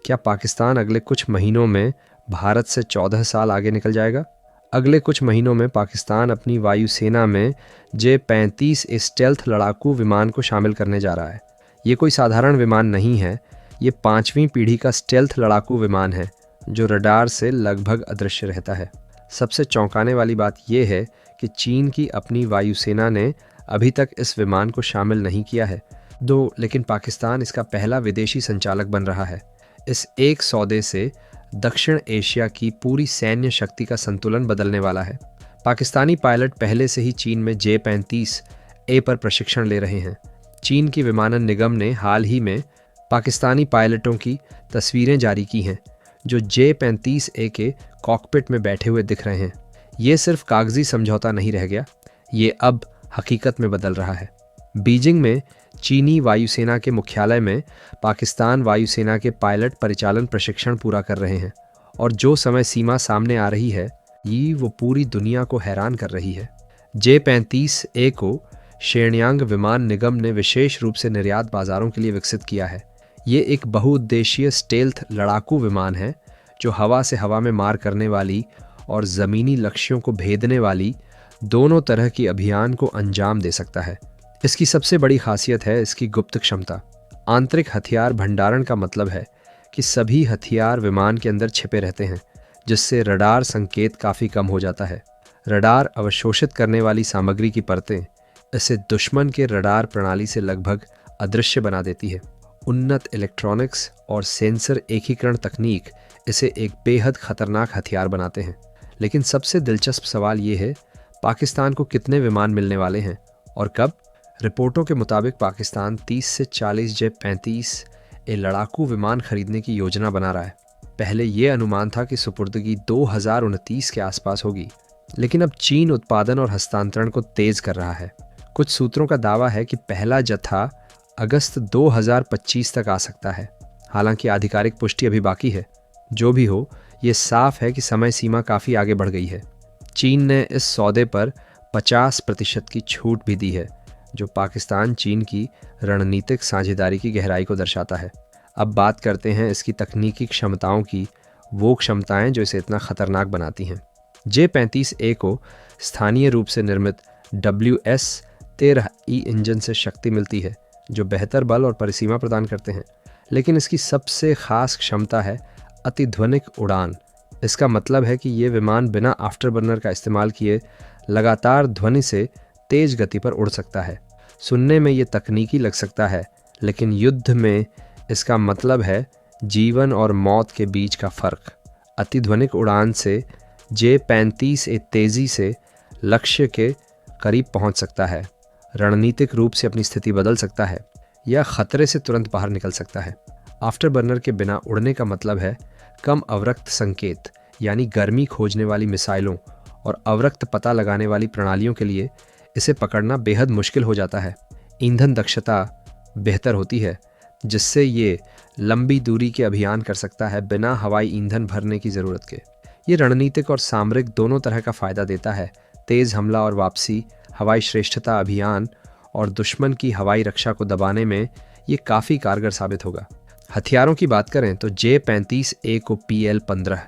क्या पाकिस्तान अगले कुछ महीनों में भारत से 14 साल आगे निकल जाएगा? अगले कुछ महीनों में पाकिस्तान अपनी वायुसेना में J-35 स्टेल्थ लड़ाकू विमान को शामिल करने जा रहा है। ये कोई साधारण विमान नहीं है, ये 5वीं पीढ़ी का स्टेल्थ लड़ाकू विमान है जो रडार से लगभग अदृश्य रहता है। सबसे चौंकाने वाली बात यह है कि चीन की अपनी वायुसेना ने अभी तक इस विमान को शामिल नहीं किया है, लेकिन पाकिस्तान इसका पहला विदेशी संचालक बन रहा है। इस एक सौदे से दक्षिण एशिया की पूरी सैन्य शक्ति का संतुलन बदलने वाला है। पाकिस्तानी पायलट पहले से ही चीन में J-35A पर प्रशिक्षण ले रहे हैं। चीन की विमानन निगम ने हाल ही में पाकिस्तानी पायलटों की तस्वीरें जारी की हैं जो J-35A के कॉकपिट में बैठे हुए दिख रहे हैं। ये सिर्फ कागजी समझौता नहीं रह गया, ये अब हकीकत में बदल रहा है। बीजिंग में चीनी वायुसेना के मुख्यालय में पाकिस्तान वायुसेना के पायलट परिचालन प्रशिक्षण पूरा कर रहे हैं और जो समय सीमा सामने आ रही है ये वो पूरी दुनिया को हैरान कर रही है। J-35A को शेरयांग विमान निगम ने विशेष रूप से निर्यात बाजारों के लिए विकसित किया है। ये एक बहुउद्देशीय स्टेल्थ लड़ाकू विमान है जो हवा से हवा में मार करने वाली और ज़मीनी लक्ष्यों को भेदने वाली दोनों तरह की अभियान को अंजाम दे सकता है। इसकी सबसे बड़ी खासियत है इसकी गुप्त क्षमता। आंतरिक हथियार भंडारण का मतलब है कि सभी हथियार विमान के अंदर छिपे रहते हैं, जिससे रडार संकेत काफ़ी कम हो जाता है। रडार अवशोषित करने वाली सामग्री की परतें इसे दुश्मन के रडार प्रणाली से लगभग अदृश्य बना देती है। उन्नत इलेक्ट्रॉनिक्स और सेंसर एकीकरण तकनीक इसे एक बेहद खतरनाक हथियार बनाते हैं। लेकिन सबसे दिलचस्प सवाल ये है, पाकिस्तान को कितने विमान मिलने वाले हैं और कब? रिपोर्टों के मुताबिक पाकिस्तान 30 से 40 J-35A लड़ाकू विमान खरीदने की योजना बना रहा है। पहले ये अनुमान था कि सुपुर्दगी 2029 के आसपास होगी, लेकिन अब चीन उत्पादन और हस्तांतरण को तेज कर रहा है। कुछ सूत्रों का दावा है कि पहला जत्था अगस्त 2025 तक आ सकता है। हालांकि आधिकारिक पुष्टि अभी बाकी है। जो भी हो, ये साफ है कि समय सीमा काफ़ी आगे बढ़ गई है। चीन ने इस सौदे पर 50% की छूट भी दी है, जो पाकिस्तान चीन की रणनीतिक साझेदारी की गहराई को दर्शाता है। अब बात करते हैं इसकी तकनीकी क्षमताओं की, वो क्षमताएं जो इसे इतना खतरनाक बनाती हैं। J-35A को स्थानीय रूप से निर्मित WS-13E इंजन से शक्ति मिलती है, जो बेहतर बल और परिसीमा प्रदान करते हैं। लेकिन इसकी सबसे खास क्षमता है अतिध्वनिक उड़ान। इसका मतलब है कि ये विमान बिना आफ्टरबर्नर का इस्तेमाल किए लगातार ध्वनि से तेज गति पर उड़ सकता है। सुनने में ये तकनीकी लग सकता है, लेकिन युद्ध में इसका मतलब है जीवन और मौत के बीच का फ़र्क। अतिध्वनिक उड़ान से J-35A तेज़ी से लक्ष्य के करीब पहुंच सकता है, रणनीतिक रूप से अपनी स्थिति बदल सकता है या खतरे से तुरंत बाहर निकल सकता है। आफ्टरबर्नर के बिना उड़ने का मतलब है कम अवरक्त संकेत, यानी गर्मी खोजने वाली मिसाइलों और अवरक्त पता लगाने वाली प्रणालियों के लिए इसे पकड़ना बेहद मुश्किल हो जाता है। ईंधन दक्षता बेहतर होती है, जिससे ये लंबी दूरी के अभियान कर सकता है बिना हवाई ईंधन भरने की ज़रूरत के। ये रणनीतिक और सामरिक दोनों तरह का फ़ायदा देता है। तेज़ हमला और वापसी, हवाई श्रेष्ठता अभियान और दुश्मन की हवाई रक्षा को दबाने में ये काफ़ी कारगर साबित होगा। हथियारों की बात करें तो J-35A को PL-15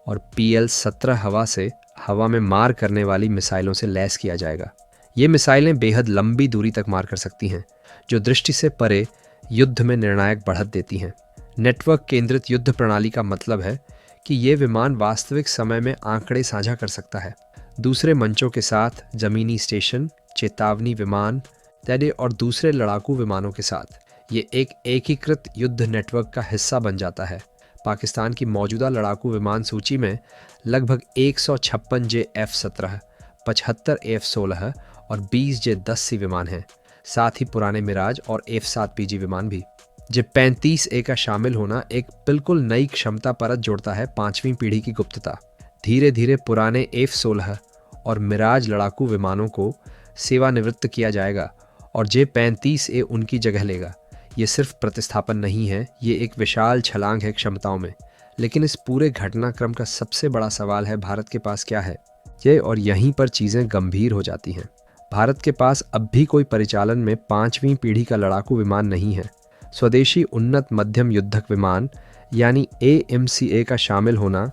और PL-17 हवा में मार करने वाली मिसाइलों से लैस किया जाएगा। ये मिसाइलें बेहद लंबी दूरी तक मार कर सकती हैं, जो दृष्टि से परे युद्ध में निर्णायक बढ़त देती हैं। नेटवर्क केंद्रित युद्ध प्रणाली का मतलब है कि ये विमान वास्तविक समय में आंकड़े साझा कर सकता है, दूसरे मंचों के साथ, ज़मीनी स्टेशन, चेतावनी विमान और दूसरे लड़ाकू विमानों के साथ। ये एक एकीकृत युद्ध नेटवर्क का हिस्सा बन जाता है। पाकिस्तान की मौजूदा लड़ाकू विमान सूची में लगभग 156 J-F-17, 75 F-16 और 20 J-10C विमान हैं, साथ ही पुराने मिराज और F-7PG विमान भी। J-35A का शामिल होना एक बिल्कुल नई क्षमता परत जोड़ता है 5वीं पीढ़ी की गुप्तता। धीरे धीरे पुराने F-16 और मिराज लड़ाकू विमानों को सेवानिवृत्त किया जाएगा और J-35A उनकी जगह लेगा। ये सिर्फ प्रतिस्थापन नहीं है, ये एक विशाल छलांग है क्षमताओं में। लेकिन इस पूरे घटनाक्रम का सबसे बड़ा सवाल है, भारत के पास क्या है? और यहीं पर चीज़ें गंभीर हो जाती हैं। भारत के पास अब भी कोई परिचालन में 5वीं पीढ़ी का लड़ाकू विमान नहीं है। स्वदेशी उन्नत मध्यम युद्धक विमान यानी AMCA का शामिल होना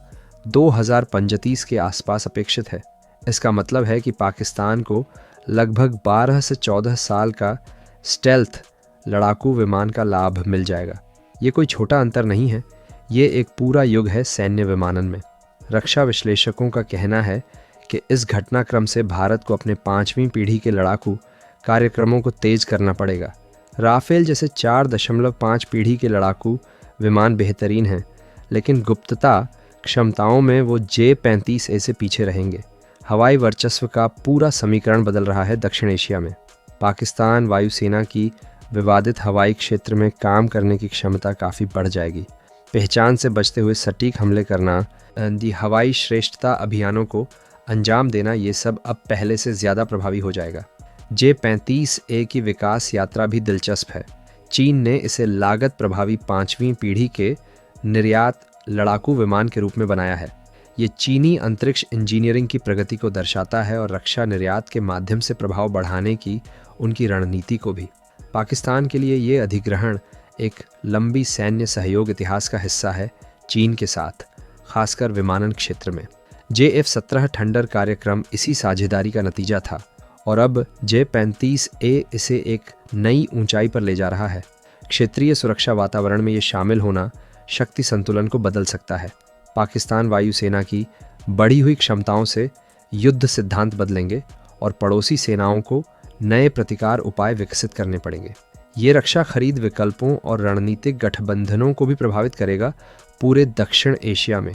2035 के आसपास अपेक्षित है। इसका मतलब है कि पाकिस्तान को लगभग 12 से 14 साल का स्टेल्थ लड़ाकू विमान का लाभ मिल जाएगा। ये कोई छोटा अंतर नहीं है, ये एक पूरा युग है सैन्य विमानन में। रक्षा विश्लेषकों का कहना है कि इस घटनाक्रम से भारत को अपने 5वीं पीढ़ी के लड़ाकू कार्यक्रमों को तेज करना पड़ेगा। राफेल जैसे 4.5 पीढ़ी के लड़ाकू विमान बेहतरीन हैं, लेकिन गुप्तता क्षमताओं में वो J-35A से पीछे रहेंगे। हवाई वर्चस्व का पूरा समीकरण बदल रहा है दक्षिण एशिया में। पाकिस्तान वायुसेना की विवादित हवाई क्षेत्र में काम करने की क्षमता काफ़ी बढ़ जाएगी। पहचान से बचते हुए सटीक हमले करना, हवाई श्रेष्ठता अभियानों को अंजाम देना, ये सब अब पहले से ज़्यादा प्रभावी हो जाएगा। J-35A की विकास यात्रा भी दिलचस्प है। चीन ने इसे लागत प्रभावी 5वीं पीढ़ी के निर्यात लड़ाकू विमान के रूप में बनाया है। ये चीनी अंतरिक्ष इंजीनियरिंग की प्रगति को दर्शाता है और रक्षा निर्यात के माध्यम से प्रभाव बढ़ाने की उनकी रणनीति को भी। पाकिस्तान के लिए ये अधिग्रहण एक लंबी सैन्य सहयोग इतिहास का हिस्सा है चीन के साथ, खासकर विमानन क्षेत्र में। JF-17 थंडर कार्यक्रम इसी साझेदारी का नतीजा था और अब J-35A इसे एक नई ऊंचाई पर ले जा रहा है। क्षेत्रीय सुरक्षा वातावरण में ये शामिल होना शक्ति संतुलन को बदल सकता है। पाकिस्तान वायुसेना की बढ़ी हुई क्षमताओं से युद्ध सिद्धांत बदलेंगे और पड़ोसी सेनाओं को नए प्रतिकार उपाय विकसित करने पड़ेंगे। ये रक्षा खरीद विकल्पों और रणनीतिक गठबंधनों को भी प्रभावित करेगा। पूरे दक्षिण एशिया में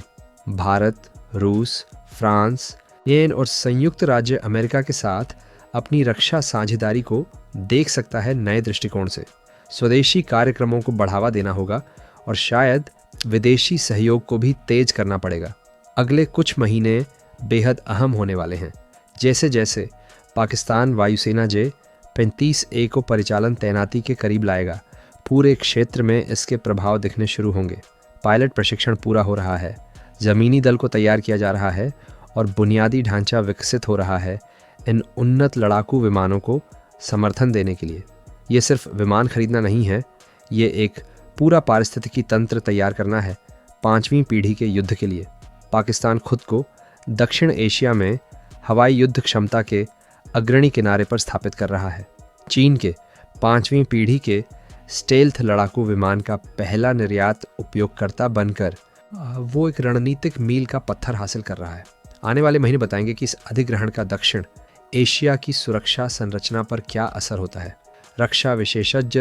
भारत, रूस, फ्रांस, चीन और संयुक्त राज्य अमेरिका के साथ अपनी रक्षा साझेदारी को देख सकता है नए दृष्टिकोण से। स्वदेशी कार्यक्रमों को बढ़ावा देना होगा और शायद विदेशी सहयोग को भी तेज करना पड़ेगा। अगले कुछ महीने बेहद अहम होने वाले हैं। जैसे जैसे पाकिस्तान वायुसेना J-35A को परिचालन तैनाती के करीब लाएगा, पूरे क्षेत्र में इसके प्रभाव दिखने शुरू होंगे। पायलट प्रशिक्षण पूरा हो रहा है, ज़मीनी दल को तैयार किया जा रहा है और बुनियादी ढांचा विकसित हो रहा है इन उन्नत लड़ाकू विमानों को समर्थन देने के लिए। ये सिर्फ विमान खरीदना नहीं है, ये एक पूरा पारिस्थितिकी तंत्र तैयार करना है 5वीं पीढ़ी के युद्ध के लिए। पाकिस्तान खुद को दक्षिण एशिया में हवाई युद्ध क्षमता के अग्रणी किनारे पर स्थापित कर रहा है। चीन के 5वीं पीढ़ी के स्टेल्थ लड़ाकू विमान का पहला निर्यात उपयोगकर्ता बनकर वो एक रणनीतिक मील का पत्थर हासिल कर रहा है। आने वाले महीने बताएंगे कि इस अधिग्रहण का दक्षिण एशिया की सुरक्षा संरचना पर क्या असर होता है। रक्षा विशेषज्ञ,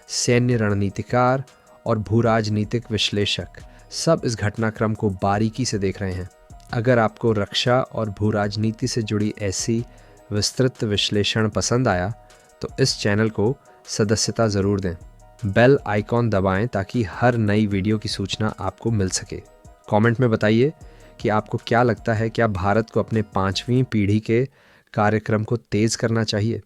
सैन्य रणनीतिकार और भूराजनीतिक विश्लेषक सब इस घटनाक्रम को बारीकी से देख रहे हैं। अगर आपको रक्षा और भूराजनीति से जुड़ी ऐसी विस्तृत विश्लेषण पसंद आया तो इस चैनल को सदस्यता ज़रूर दें। बेल आइकॉन दबाएं ताकि हर नई वीडियो की सूचना आपको मिल सके। कमेंट में बताइए कि आपको क्या लगता है, क्या भारत को अपने 5वीं पीढ़ी के कार्यक्रम को तेज़ करना चाहिए।